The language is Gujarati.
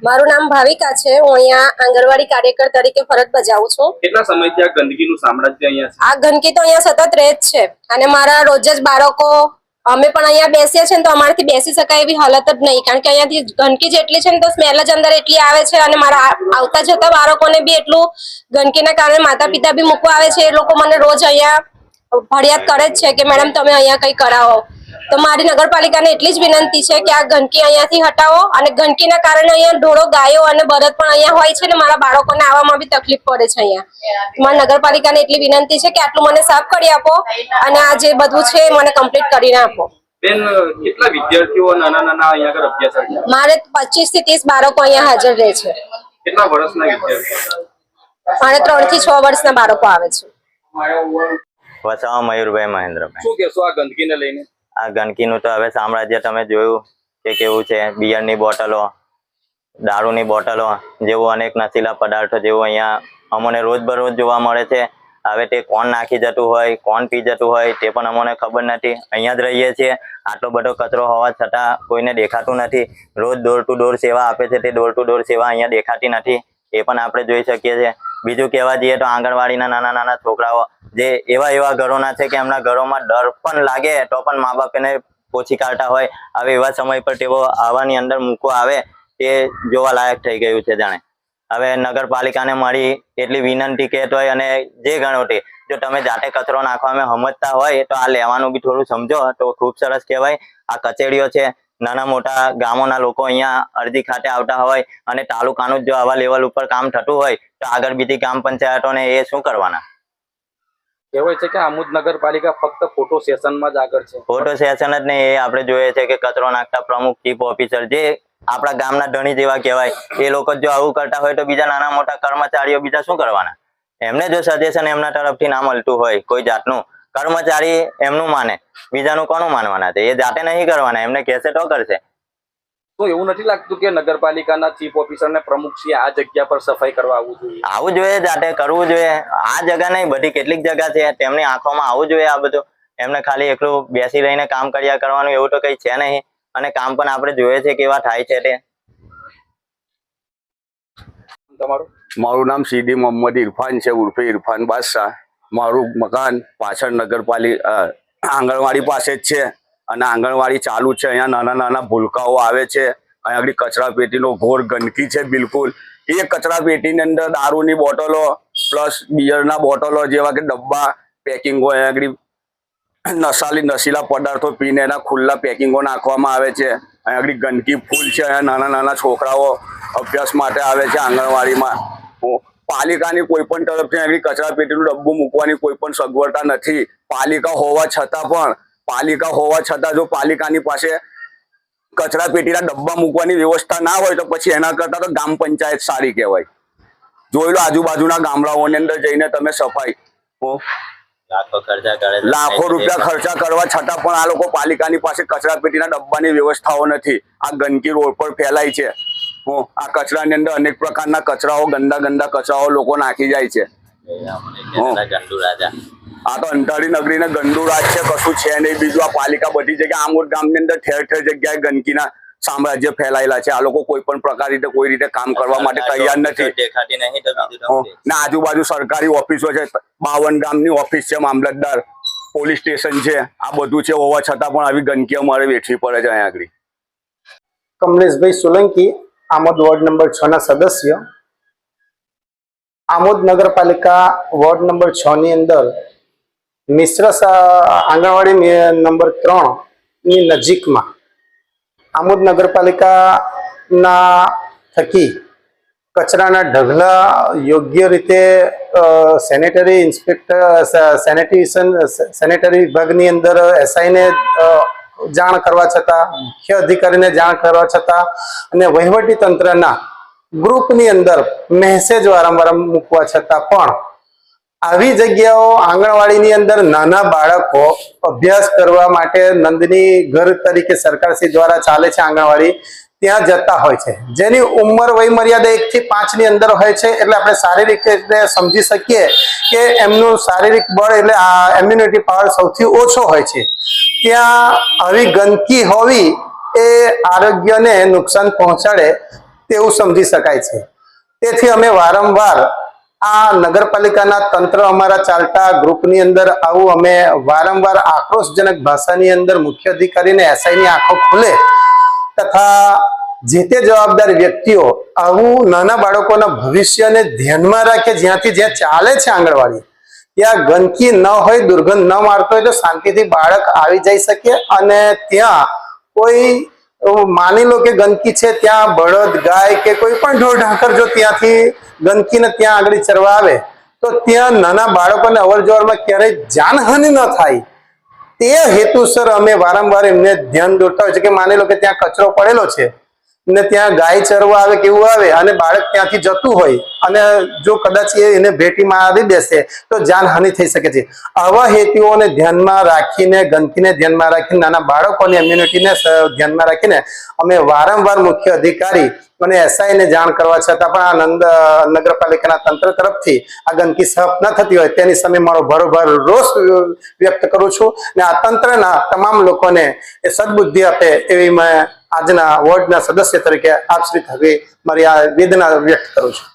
મારું નામ ભાવિકા છે। હું અહીંયા આંગણવાડી કાર્યકર તરીકે ફરજ બજાવું છું। કેટલા સમયથી આ ગંદકીનું સામ્રાજ્ય અહીંયા છે? આ ગંદકી તો અહીંયા સતત રહે જ છે અને મારા રોજ જ બાળકો અમે પણ અહીંયા બેસીએ છીએ તો અમારાથી બેસી શકાય એવી હાલત જ નહીં, કારણ કે અહીંયાથી ગંદકી જેટલી છે ને તો સ્મેલ જ અંદર એટલી આવે છે અને મારા આવતા જતા બાળકોને બી એટલું ગંદકીના કારણે માતા પિતા બી મૂકવા આવે છે। એ લોકો મને રોજ અહીંયા ફરિયાદ કરે જ છે કે મેડમ તમે અહીંયા કંઈ કરાવો। તો મારી નગરપાલિકાને એટલી જ વિનંતી છે કે આ ગંદકી અહીંયાથી હટાવો અને ગંદકીના કારણે અહીંયા ઢોરો ગાયો અને બળદ પણ અહીંયા હોય છે ને મારા બાળકોને આવવામાં બી તકલીફ પડે છે અહીંયા। મારી નગરપાલિકાને એટલી વિનંતી છે કે આટલું મને સાફ કરી આપો અને આ જે બધું છે એ મને કમ્પ્લીટ કરીને આપો। બેન, કેટલા વિદ્યાર્થીઓ નાના નાના અહીંયા આગળ અભ્યાસ કરે છે? મારે 25 થી 30 બાળકો અહીંયા હાજર રહે છે। કેટલા વર્ષના વિદ્યાર્થીઓ? મારે 3 થી 6 વર્ષના બાળકો આવે છે। વસાવા મયુરભાઈ મહેન્દ્રભાઈ। શું કહેશો આ ગંદકીને લઈને? આ ગંદકીનું તો હવે સામ્રાજ્ય તમે જોયું કે કેવું છે। બિયરની બોટલો, દારૂની બોટલો જેવું અનેક નશીલા પદાર્થો જેવું અહીંયા અમને રોજબરોજ જોવા મળે છે। હવે તે કોણ નાખી જતું હોય, કોણ પી જતું હોય તે પણ અમને ખબર નથી। અહીંયા જ રહીએ છીએ, આટલો બધો કચરો હોવા છતાં કોઈને દેખાતું નથી। રોજ ડોર ટુ ડોર સેવા આપે છે, તે ડોર ટુ ડોર સેવા અહીંયા દેખાતી નથી, એ પણ આપણે જોઈ શકીએ છીએ। બીજું કહેવા જઈએ તો આંગણવાડીના નાના નાના છોકરાઓ જે એવા ઘરોના છે કે એમના ઘરોમાં ડર પણ લાગે તો પણ મા બાપ એને પોછી કાઢતા હોય। હવે એવા સમય પર તેઓ આવાની અંદર મૂકવા આવે તે જોવા લાયક થઈ ગયું છે જાણે। હવે નગરપાલિકાને મારી એટલી વિનંતી કહેતો હોય અને જે ગણો તે જો તમે જાતે કચરો નાખવામાં સમજતા હોય તો આ લેવાનું બી થોડું સમજો તો ખૂબ સરસ કહેવાય। આ કચેરીઓ છે, નાના મોટા ગામોના લોકો અહીંયા અરજી ખાતે આવતા હોય અને તાલુકાનું જો આવા લેવલ ઉપર કામ થતું હોય તો આગળ બીજી ગ્રામ પંચાયતોને એ શું કરવાના? કહેવાય છે કે આમોદ નગરપાલિકા ફક્ત ફોટો સેશનમાં જ આગળ છે। ફોટો સેશન જ નહીં, એ આપણે જોઈએ છે કે કચરો નાખતા પ્રમુખ, ચીફ ઓફિસર જે આપણા ગામના ધણી જેવા કહેવાય એ લોકો જો આવું કરતા હોય તો બીજા નાના મોટા કર્મચારીઓ બીજા શું કરવાના? એમને જો સજેશન એમના તરફથી ના મળતું હોય કોઈ જાતનું, કર્મચારી એમનું માને, બીજાનું કોનું માનવાના છે? એ જાતે નહીં કરવાના, એમને કહેશે તો કરશે। તો એવું નથી લાગતું કે નગરપાલિકાના ચીફ ઓફિસર ને પ્રમુખ શ્રી આ જગ્યા પર સફાઈ કરવા આવવું જોઈએ? આવવું જોઈએ, જાતે કરવું જોઈએ। આ જગ્યા નહીં, બધી કેટલીક જગ્યા છે, તેમની આંખોમાં આવવું જોઈએ આ બધું। એમને ખાલી એકલું બેસી રહીને કામ કર્યા કરવાનું એવું તો કઈ છે નહીં અને કામ પણ આપણે જોઈએ છે કેવા થાય છે તે। તમારું? મારું નામ સીડી મોહમ્મદ ઇરફાન છે, ઉર્ફે ઇરફાન બાદશાહ। મારું મકાન પાછળ નગરપાલિકા આંગણવાડી પાસે જ છે અને આંગણવાડી ચાલુ છે। અહીંયા નાના નાના ભૂલકાઓ આવે છે, અહીંયા આગળ કચરા પેટીનો ઘોર ગંદકી છે બિલકુલ। એ કચરા પેટીની અંદર દારૂની બોટલો પ્લસ બિયરના બોટલો જેવા કે ડબ્બા પેકિંગો, અહીંયા આગળ નશીલા પદાર્થો પીને એના ખુલ્લા પેકિંગો નાખવામાં આવે છે। અહીંયા આગળ ગંદકી ફૂલ છે। અહીંયા નાના નાના છોકરાઓ અભ્યાસ માટે આવે છે આંગણવાડીમાં। પાલિકાની કોઈ પણ તરફથી આગળ કચરા પેટીનું ડબ્બું મૂકવાની કોઈ પણ સગવડતા નથી। પાલિકા હોવા છતાં જો પાલિકાની પાસે કચરા પેટીના ડબ્બા મૂકવાની વ્યવસ્થા ના હોય તો પછી એના કરતાં તો ગ્રામ પંચાયત સારી કહેવાય। જોઈ લો આજુબાજુના ગામડાઓની અંદર જઈને તમે સફાઈ, લાખો રૂપિયા ખર્ચા કરવા છતાં પણ આ લોકો પાલિકાની પાસે કચરા પેટીના ડબ્બાની વ્યવસ્થાઓ નથી। આ ગંદકી રોડ પર ફેલાય છે। આ કચરાની અંદર અનેક પ્રકારના કચરાઓ, ગંદા કચરાઓ લોકો નાખી જાય છે। આ તો અંધારી નગરીને ગંદુ રાજ છે, કશું છે નહીં। બીજું આ પાલિકા બધી જગ્યાએ આમોદ ગામની અંદર ઠેર ઠેર જગ્યાએ ગંદકીના સામ્રાજ્ય ફેલાયેલા છે। આ લોકો કોઈ પણ પ્રકાર રીતે કોઈ રીતે કામ કરવા માટે તૈયાર નથી। ને આજુબાજુ સરકારી ઓફિસો છે, 52 ગામની ઓફિસ છે, મામલતદાર, પોલીસ સ્ટેશન છે, આ બધું છે, હોવા છતાં પણ આવી ગંદકી અમારે વેઠવી પડે છે અહીંયા આગળ। કમલેશભાઈ સોલંકી, આમોદ વોર્ડ નંબર 6 ના સદસ્ય। આમોદ નગરપાલિકા વોર્ડ નંબર 6 ની અંદર મિશ્ર આંગણવાડી નંબર 3 ની નજીકમાં આમોદ નગરપાલિકાના થકી કચરાના ઢગલા યોગ્ય રીતે સેનેટરી વિભાગની અંદર એસઆઈને જાણ કરવા છતાં, મુખ્ય અધિકારીને જાણ કરવા છતાં અને વહીવટી તંત્રના ગ્રુપની અંદર મેસેજ વારંવાર મૂકવા છતાં પણ આવી જગ્યાઓ આંગણવાડીની અંદર નાના બાળકો અભ્યાસ કરવા માટે નંદની ઘર તરીકે સરકારશ્રી દ્વારા ચાલે છે આંગણવાડી, ત્યાં જતા હોય છે, જેની ઉંમર વય મર્યાદા 1 થી 5 ની અંદર હોય છે। એટલે આપણે શારીરિક રીતે સમજી શકીએ કે એમનું શારીરિક બળ એટલે ઇમ્યુનિટી પાવર સૌથી ઓછો હોય છે। ત્યાં આવી ગંદકી હોવી એ આરોગ્યને નુકસાન પહોંચાડે તેવું સમજી શકાય છે. તેથી અમે વારંવાર આ નગરપાલિકાના તંત્ર અમારા ચાલતા ગ્રુપની અંદર આવું અમે વારંવાર આક્રોશજનક ભાષાની અંદર મુખ્ય અધિકારીને એસઆઈની આંખો ખુલે તથા જે તે જવાબદાર વ્યક્તિઓ આવું નાના બાળકોના ભવિષ્યને ધ્યાનમાં રાખે, જ્યાં ચાલે છે આંગણવાડી ત્યાં ગંદકી ન હોય, દુર્ગંધ ન મારતો હોય તો શાંતિથી બાળક આવી જઈ શકે અને ત્યાં કોઈ માની લો કે ગંદકી છે, ત્યાં બળદ ગાય કે કોઈ પણ ઢોર ઢાંકર જો ત્યાંથી ગંદકીને ત્યાં આગળ ચરવા આવે તો ત્યાં નાના બાળકોને અવર જવરમાં ક્યારેય જાનહાનિ ન થાય તે હેતુસર અમે વારંવાર એમને ધ્યાન દોરતા હોય છે કે માની લો કે ત્યાં કચરો પડેલો છે ને ત્યાં ગાય ચરવા આવે કેવું આવે અને બાળક ત્યાંથી જતું હોય અને જો કદાચ એને ભેટીમાં આવી બેસે તો જાનહાનિ થઈ શકે છે. આવા હેતુઓને ધ્યાનમાં રાખીને, ગંદકીને ધ્યાનમાં રાખીને, નાના બાળકોની ઇમ્યુનિટીને ધ્યાનમાં રાખીને અમે વારંવાર મુખ્ય અધિકારી અને એસઆઈને જાણ કરવા છતાં પણ આ નગરપાલિકાના તંત્ર તરફથી આ ગંદકી સાફ ન થતી હોય તેની સામે મારો ભરોભર રોષ વ્યક્ત કરું છું અને આ તંત્રના તમામ લોકોને એ સદબુદ્ધિ આપે એવી મેં આજના વોર્ડના સદસ્ય તરીકે આપ શ્રી હવે મારી આ વેદના વ્યક્ત કરું છું.